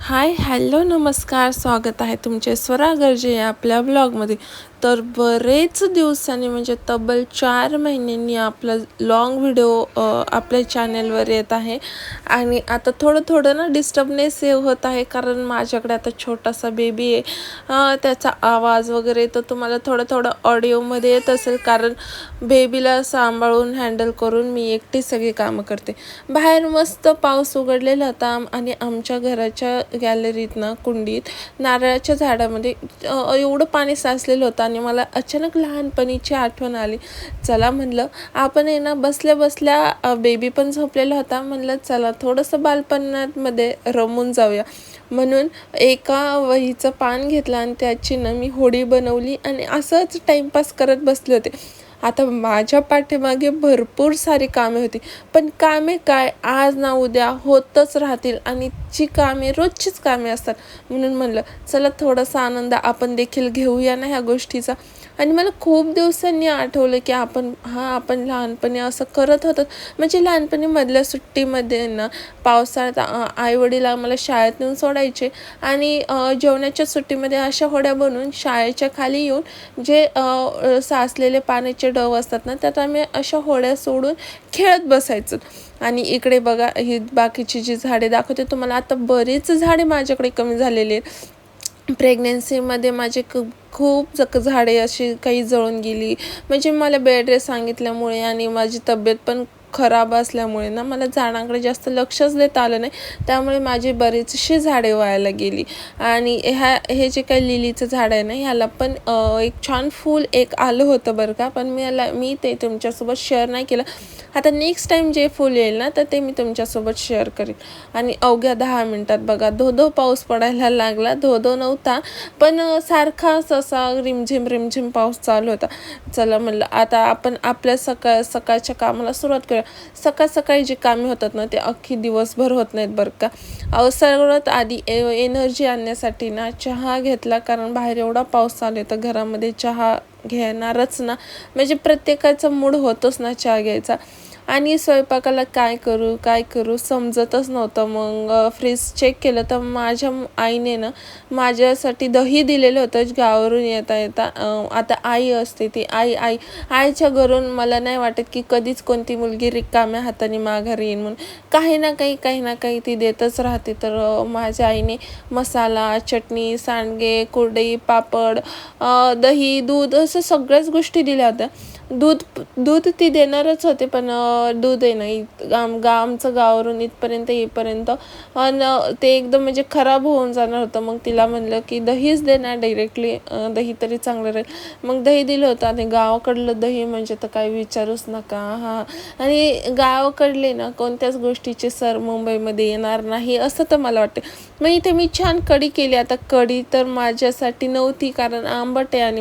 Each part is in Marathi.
हाय, हॅलो, नमस्कार. स्वागत आहे तुमचे स्वरा गर्जे या आपल्या ब्लॉगमध्ये. तर बरेच दिवसांनी म्हणजे तब्बल 4 महिन्यांनी आपला लाँग व्हिडिओ आपल्या चॅनलवर येत आहे. आणि आता थोडं ना डिस्टर्बनेस हे होत आहे, कारण माझ्याकडे आता छोटासा बेबी आहे. त्याचा आवाज वगैरे तर तुम्हाला थोडं ऑडिओमध्ये येत असेल, कारण बेबीला सांभाळून हँडल करून मी एकटी सगळी कामं करते. बाहेर मस्त पाऊस उघडलेला होता आणि आमच्या घराच्या गॅलरीतनं कुंडीत नारळाच्या झाडामध्ये एवढं पाणी साचलेलं होतं आणि मला अचानक लहानपणीची आठवण आली. चला म्हणलं आपण आहे ना, बसल्या बसल्या बेबी पण झोपलेला होता, म्हणलं चला थोडंसं बालपणामध्ये रमून जाऊया. म्हणून एका वहीचं पान घेतलं आणि त्याची ना मी होडी बनवली आणि असंच टाईमपास करत बसले होते. आता माझ्या पाठीमागे भरपूर सारी कामे होती, पण कामे काय आज ना उद्या होतच राहतील आणि जी कामे रोजचीच कामे असतात. म्हणून म्हणलं चला थोडासा आनंद आपण देखील घेऊया ना ह्या गोष्टीचा. आणि मला खूप दिवसांनी आठवलं की आपण लहानपणी असं करत होतो. म्हणजे लहानपणी मधल्या सुट्टीमध्ये ना, पावसाळ्यात आई वडील आम्हाला शाळेत नेऊन सोडायचे आणि जेवणाच्या सुट्टीमध्ये अशा होड्या बनवून शाळेच्या खाली येऊन जे साचलेले पाण्याचे डव असतात ना, त्यात आम्ही अशा होड्या सोडून खेळत बसायचो. आणि इकडे बघा, ही बाकीची जी झाडे दाखवते तुम्हाला, आता बरीच झाडे माझ्याकडे कमी झालेली आहेत. प्रेग्नेन्सीमध्ये माझे खूप झाडे अशी काही जळून गेली. म्हणजे मला बेड रेस्ट सांगितल्यामुळे आणि माझी तब्येत पण खराब असल्यामुळे ना, मला झाडांकडे जास्त लक्षच देता आलं नाही. त्यामुळे माझी बरीचशी झाडे वायाला गेली. आणि हे जे काही लिलीचं झाड आहे ना, ह्याला पण एक छान फूल एक आलं होतं बरं का, पण मी ते तुमच्यासोबत शेअर नाही केलं. आता नेक्स्ट टाईम जे फूल येईल ना, तर ते मी तुमच्यासोबत शेअर करेन. आणि अवघ्या 10 मिनिटात बघा धो पाऊस पडायला लागला. धो नव्हता, पण सारखाच असा रिमझिम पाऊस चालू होता. चला म्हणलं आता आपण आपल्या सकाळच्या कामाला सुरुवात करूया. सकाळी जी कामे होतात ना, ते अख्खी दिवसभर होत नाहीत बरं का. सर्वात आधी एनर्जी आणण्यासाठी ना चहा घेतला, कारण बाहेर एवढा पाऊस चालू आहे तर घरामध्ये चहा घेणारच ना. म्हणजे प्रत्येकाचा मूड होतोच ना चहा घ्यायचा. आणि स्वयंपाकाला काय करू समजतच नव्हतं. मग फ्रीज चेक केलं तर माझ्या आईने ना माझ्यासाठी दही दिलेलं होतं गावावरून येता. आता आई असते ती आईच्या घरून मला नाही वाटत की कधीच कोणती मुलगी रिकाम्या हाताने माघारी येईन, म्हणून काही ना काही ती देतच राहते. तर माझ्या आईने मसाला, चटणी, सांडगे, कुरडई, पापड, दही, दूध असं सगळ्याच गोष्टी दिल्या होत्या. दूध ती देणारच होते, पण दूध आहे ना आमचं गावावरून इथपर्यंत येईपर्यंत ते एकदम म्हणजे खराब होऊन जाणार होतं. मग तिला म्हणलं की दहीच दे ना डायरेक्टली, दही तरी चांगलं राहील. मग दही दिलं होतं. आणि गावाकडलं दही म्हणजे तर काही विचारूच नका. आणि गावाकडले ना कोणत्याच गोष्टीचे सर मुंबईमध्ये येणार नाही असं तर मला वाटते. मग इथे मी छान कढी केली. आता कढी तर माझ्यासाठी नव्हती, कारण आंबट आहे आणि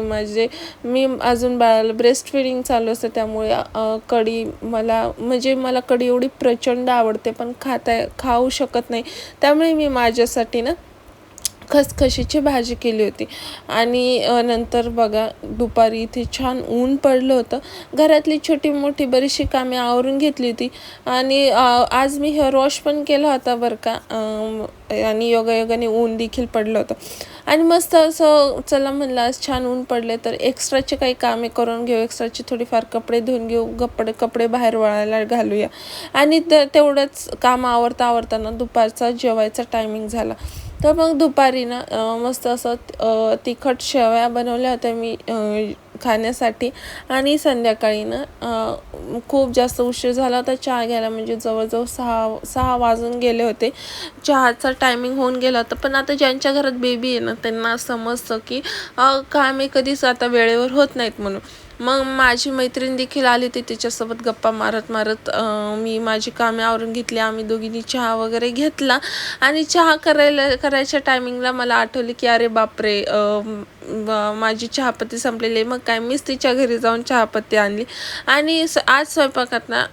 मी अजून बाळाला ब्रेस्ट फिडिंग चालू असतं, त्यामुळे कढी मला कढी एवढी प्रचंड आवडते, पण खाऊ शकत नाही. त्यामुळे मी माझ्यासाठी ना खसखशीची भाजी केली होती. आणि नंतर बघा दुपारी इथे छान ऊन पडलं होतं. घरातली छोटी मोठी बरीचशी कामे आवरून घेतली होती. आणि आज मी हेअर वॉश पण केला होता बरं का. आणि योगायोगाने ऊन देखील पडलं होतं. आणि मस्त असं चला म्हणलं आज छान ऊन पडले तर एक्स्ट्राचे काही कामे करून घेऊ, एक्स्ट्राचे थोडीफार कपडे धुवून घेऊ, कपडे बाहेर वळायला घालूया. आणि तेवढंच काम आवरताना दुपारचा जेवायचा टायमिंग झाला. तर मग दुपारी ना मस्त असं तिखट शेवया बनवल्या होत्या मी खाण्यासाठी. आणि संध्याकाळी ना खूप जास्त उशीर झाला होता चहा घ्यायला, म्हणजे जवळजवळ 6 वाजून गेले होते. चहाचा टायमिंग होऊन गेला होता. पण आता ज्यांच्या घरात बेबी आहे ना, त्यांना समजतं की कामे कधीच आता वेळेवर होत नाहीत म्हणून. मग माझी मैत्रीण देखील आली होती. तिच्यासोबत गप्पा मारत मी माझी कामे आवरून घेतली. आम्ही दोघींनी चहा वगैरे घेतला. आणि चहा करायच्या टायमिंगला मला आठवले की अरे बापरे, माझी चहापत्ती संपलेली आहे. मग काय मीच तिच्या घरी जाऊन चहापत्ती आणली आणि आज स्वयंपाकात ना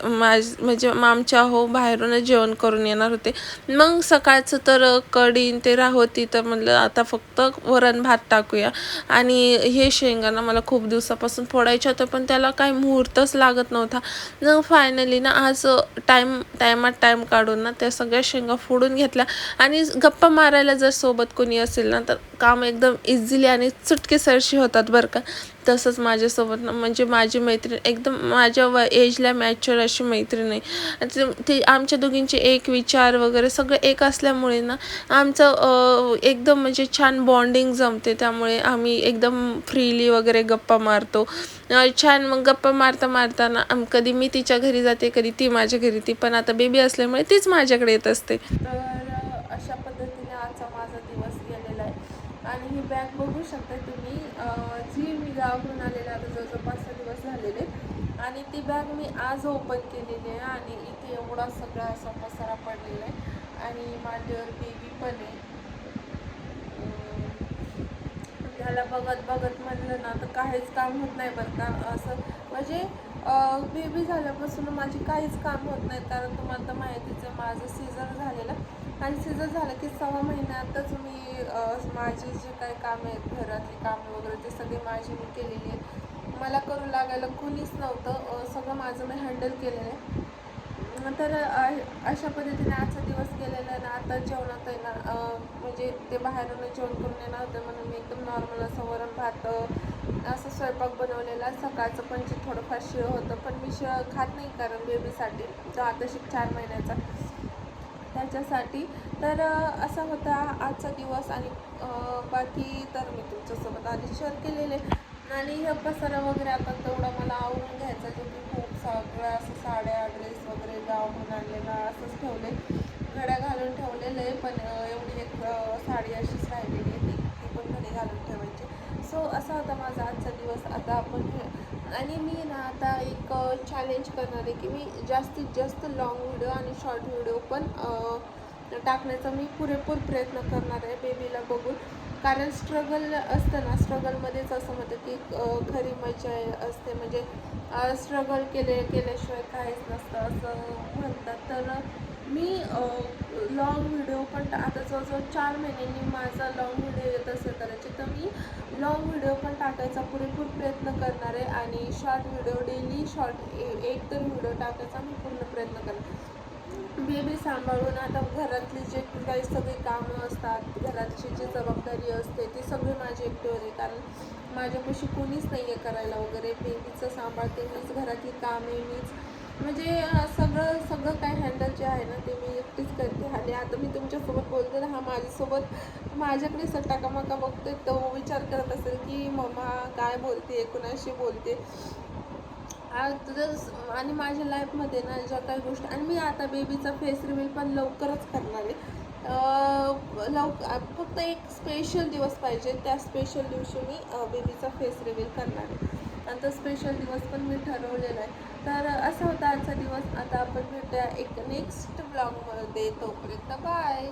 म्हणजे आमच्या बाहेरूनच जेवण करून येणार होते. मग सकाळचं तर कढी ते राहती, तर म्हणलं आता फक्त वरण भात टाकूया. आणि हे शेंगा मला खूप दिवसापासून फोडायच्या होत्या, पण त्याला काही मुहूर्तच लागत नव्हता. मग फायनली ना आज टायमात काढून ना त्या सगळ्या शेंगा फोडून घेतल्या. आणि गप्पा मारायला जर सोबत कोणी असेल ना तर काम एकदम इझिली आणि चुटकीसरशी होतात बरं का. तसंच माझ्यासोबत ना म्हणजे माझी मैत्रीण एकदम माझ्या एजला मॅच्युअर अशी मैत्रीण आहे. ती आमच्या दोघींचे एक विचार वगैरे सगळं एक असल्यामुळे ना आमचं एकदम म्हणजे छान बॉन्डिंग जमते. त्यामुळे आम्ही एकदम फ्रीली वगैरे गप्पा मारतो छान. मग गप्पा मारता ना कधी मी तिच्या घरी जाते, कधी ती माझ्या घरी. ती पण आता बेबी असल्यामुळे तीच माझ्याकडे येत असते. तर अशा पद्धतीने आजचा माझा दिवस गेलेला आहे. आणि ही बॅग बघू शकता तुम्ही, जी मी गावाकडून आलेले आता जवळजवळ 5-6 दिवस झालेले. आणि ती बॅग मी आज ओपन केलेली आहे. आणि इथे एवढा सगळा असा पसारा पडलेला आहे. आणि मांडीवर बेबी पण आहे. त्याला बघत म्हणलं ना तर काहीच काम होत नाही बरं का. असं म्हणजे बेबी झाल्यापासून माझी काहीच काम होत नाही. कारण तुम्हाला तर माहितीच आहे माझं सीझर झालेलं. आणि सीझर झालं की 6 महिन्यातच मी माझी जे काही कामे आहेत घरातली कामं वगैरे ते सगळे माझी मी केलेली आहेत. मला करू लागायला कोणीच नव्हतं. सगळं माझं मी हँडल केलेलं आहे. तर अशा पद्धतीने आजचा दिवस गेलेला आहे ना. आता जेवणात आहे ना म्हणजे ते बाहेरून जेवण करून येणार होतं म्हणून मी एकदम नॉर्मल असं वरण भात असं स्वयंपाक बनवलेला. सकाळचं पण जे थोडंफार शिळं होतं, पण मी शिळं खात नाही कारण बेबीसाठी तो आता 4 महिन्याचा त्याच्यासाठी. तर असा होता आजचा दिवस. आणि बाकी तर मी तुमच्यासोबत आधी शेअर केलेले. आणि हे पसारा वगैरे आता तेवढा मला आवरून घ्यायचा, जो की खूप सगळं असं साड्या ड्रेस वगैरे गावाहून आणलेला असंच ठेवले, घड्या घालून ठेवलेलं आहे. पण एवढी एक साडी अशीच राहिलेली आहे, ती पण घडी घालून ठेवायची. सो असा होता माझा आजचा दिवस. आता आपण आणि मी ना आता एक चॅलेंज करणार आहे की मी जास्तीत जास्त लॉंग व्हिडिओ आणि शॉर्ट व्हिडिओ पण टाकण्याचा मी पुरेपूर प्रयत्न करणार आहे बेबीला बघून. कारण स्ट्रगल असतं ना, स्ट्रगलमध्येच असं म्हणतं की खरी मजा असते. म्हणजे स्ट्रगल केल्याशिवाय काहीच नसतं असं म्हणतात. तर मी लॉंग व्हिडिओ पण आता जवळजवळ 4 महिन्यांनी माझा लॉंग व्हिडिओ येत असेल करायचे, तर मी लॉंग व्हिडिओ पण टाकायचा पुरेपूर प्रयत्न करणार आहे. आणि शॉर्ट व्हिडिओ डेली एक तर व्हिडिओ टाकायचा मी पूर्ण प्रयत्न करणार. बेबी सांभाळून आता घरातली जे काही सगळी कामं असतात, घराची जी जबाबदारी असते ती सगळी माझी एकटीवर आहे. कारण माझ्यापाशी कोणीच नाही आहे करायला वगैरे. बेबीचं सांभाळते मीच, घरातली कामे मीच, म्हणजे सगळं काय हँडल जे आहे ना ते मी एकटीच करते. आणि आता मी तुमच्यासोबत बोलते ना, हा माझ्यासोबत माझ्याकडे सटाकामाका बघते, तो विचार करत असेल की मम्मा काय बोलते, कुणाशी बोलते. आणि माझ्या लाईफमध्ये ना ज्या काही गोष्टी, आणि मी आता बेबीचा फेस रिव्हील पण लवकरच करणार आहे. फक्त एक स्पेशल दिवस पाहिजे, त्या स्पेशल दिवशी मी बेबीचा फेस रिव्हील करणार आहे. आणि तो स्पेशल दिवस पण मी ठरवलेला आहे. तर असा होता आजचा दिवस. आता आपण भेटूया एक नेक्स्ट ब्लॉगमध्ये. तोपर्यंत बाय.